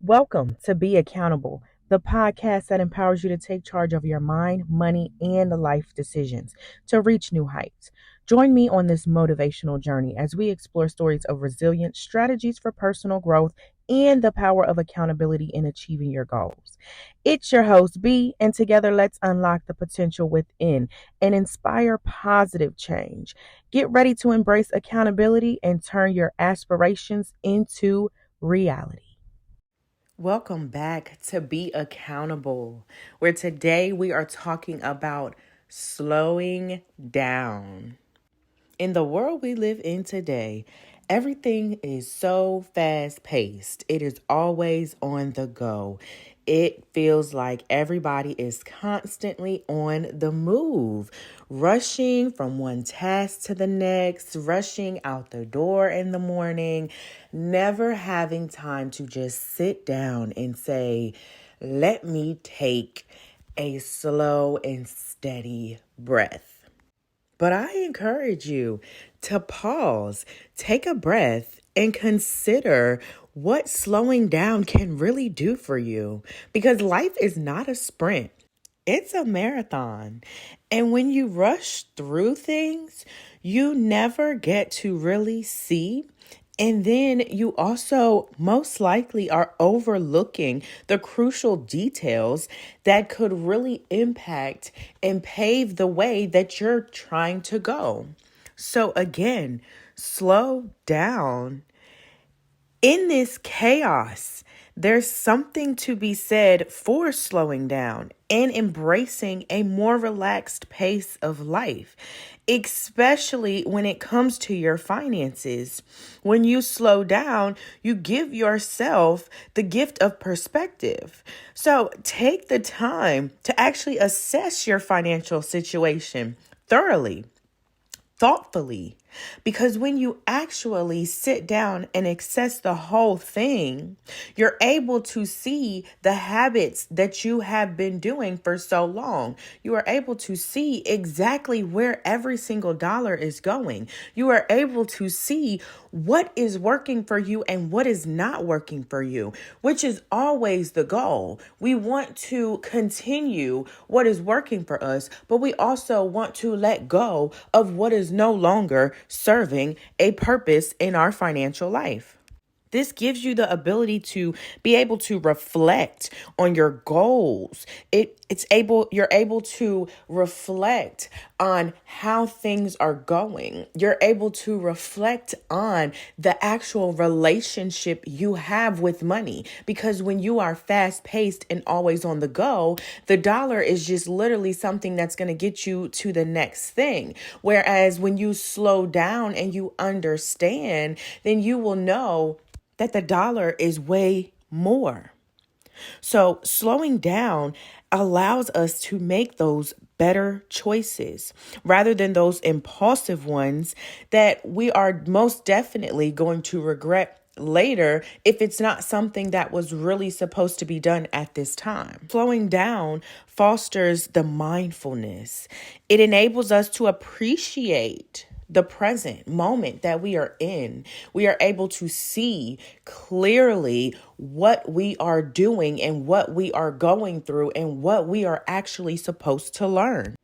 Welcome to Be Accountable, the podcast that empowers you to take charge of your mind, money, and life decisions to reach new heights. Join me on this motivational journey as we explore stories of resilience, strategies for personal growth, and the power of accountability in achieving your goals. It's your host, B, and together let's unlock the potential within and inspire positive change. Get ready to embrace accountability and turn your aspirations into reality. Welcome back to Be Accountable, where today we are talking about slowing down. In the world we live in today, everything is so fast paced. It is always on the go. It feels like everybody is constantly on the move, rushing from one task to the next, rushing out the door in the morning, never having time to just sit down and say, let me take a slow and steady breath. But I encourage you to pause, take a breath, and consider what slowing down can really do for you. Because life is not a sprint, it's a marathon. And when you rush through things, you never get to really see. And then you also most likely are overlooking the crucial details that could really impact and pave the way that you're trying to go. So again, slow down. In this chaos, there's something to be said for slowing down and embracing a more relaxed pace of life, especially when it comes to your finances. When you slow down, you give yourself the gift of perspective. So take the time to actually assess your financial situation thoroughly, thoughtfully, because when you actually sit down and assess the whole thing, you're able to see the habits that you have been doing for so long. You are able to see exactly where every single dollar is going. You are able to see what is working for you and what is not working for you, which is always the goal. We want to continue what is working for us, but we also want to let go of what is no longer serving a purpose in our financial life. This gives you the ability to be able to reflect on your goals. You're able to reflect on how things are going. You're able to reflect on the actual relationship you have with money. Because when you are fast paced and always on the go, the dollar is just literally something that's going to get you to the next thing. Whereas when you slow down and you understand, then you will know that the dollar is way more. So slowing down allows us to make those better choices rather than those impulsive ones that we are most definitely going to regret later if it's not something that was really supposed to be done at this time. Slowing down fosters the mindfulness. It enables us to appreciate the present moment that we are in. We are able to see clearly what we are doing and what we are going through and what we are actually supposed to learn.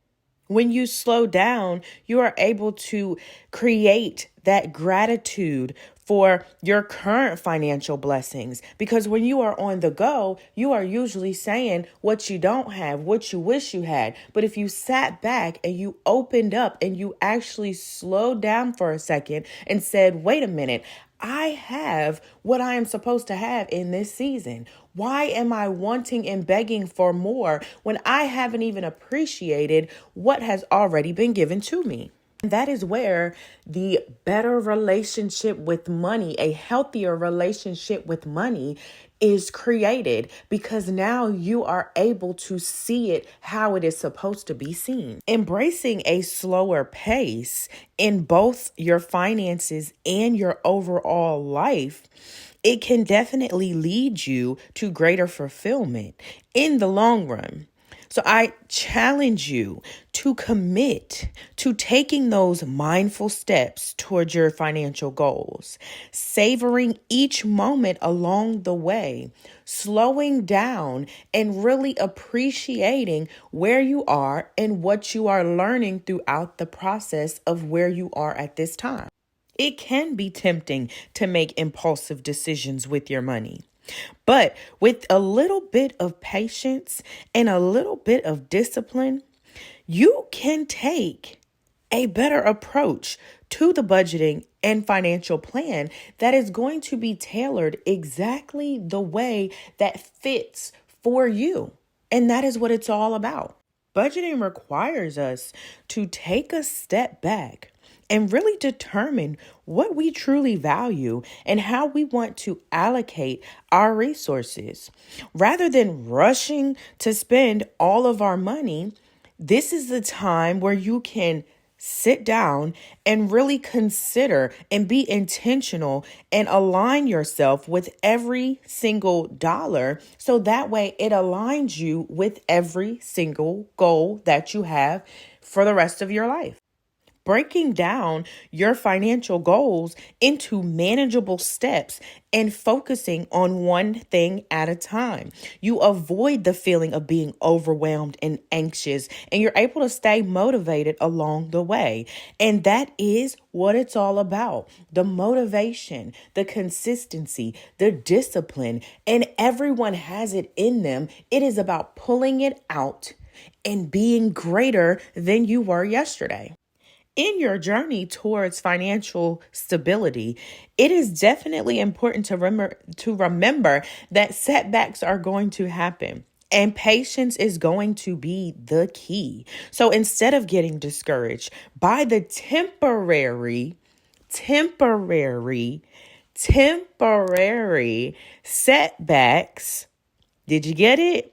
When you slow down, you are able to create that gratitude for your current financial blessings. Because when you are on the go, you are usually saying what you don't have, what you wish you had. But if you sat back and you opened up and you actually slowed down for a second and said, wait a minute, I have what I am supposed to have in this season. Why am I wanting and begging for more when I haven't even appreciated what has already been given to me? And that is where the better relationship with money, a healthier relationship with money, is created, because now you are able to see it how it is supposed to be seen. Embracing a slower pace in both your finances and your overall life, it can definitely lead you to greater fulfillment in the long run. So I challenge you to commit to taking those mindful steps towards your financial goals, savoring each moment along the way, slowing down and really appreciating where you are and what you are learning throughout the process of where you are at this time. It can be tempting to make impulsive decisions with your money. But with a little bit of patience and a little bit of discipline, you can take a better approach to the budgeting and financial plan that is going to be tailored exactly the way that fits for you. And that is what it's all about. Budgeting requires us to take a step back and really determine what we truly value and how we want to allocate our resources. Rather than rushing to spend all of our money, this is the time where you can sit down and really consider and be intentional and align yourself with every single dollar. So that way it aligns you with every single goal that you have for the rest of your life. Breaking down your financial goals into manageable steps and focusing on one thing at a time. You avoid the feeling of being overwhelmed and anxious, and you're able to stay motivated along the way. And that is what it's all about. The motivation, the consistency, the discipline, and everyone has it in them. It is about pulling it out and being greater than you were yesterday. In your journey towards financial stability, it is definitely important to remember that setbacks are going to happen. And patience is going to be the key. So instead of getting discouraged by the temporary setbacks, did you get it?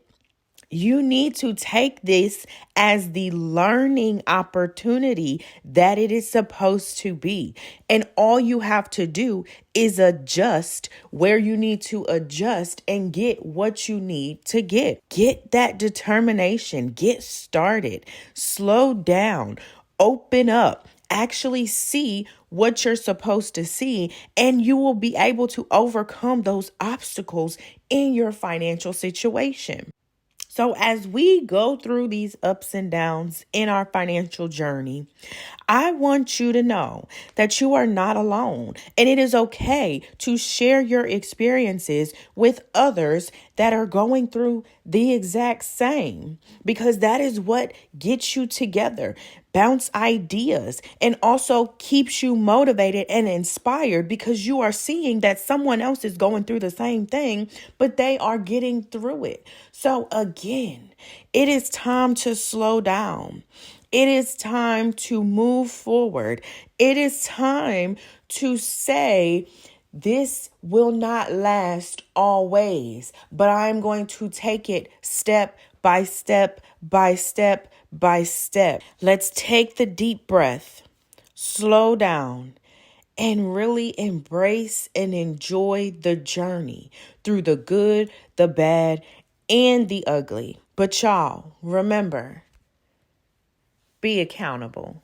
You need to take this as the learning opportunity that it is supposed to be. And all you have to do is adjust where you need to adjust and get what you need to get. Get that determination. Get started. Slow down. Open up. Actually see what you're supposed to see, and you will be able to overcome those obstacles in your financial situation. So as we go through these ups and downs in our financial journey, I want you to know that you are not alone, and it is okay to share your experiences with others that are going through the exact same, because that is what gets you together, bounce ideas, and also keeps you motivated and inspired because you are seeing that someone else is going through the same thing, but they are getting through it. So again, it is time to slow down. It is time to move forward. It is time to say, this will not last always, but I'm going to take it step by step by step by step. Let's take the deep breath, slow down, and really embrace and enjoy the journey through the good, the bad, and the ugly. But y'all, remember, be accountable.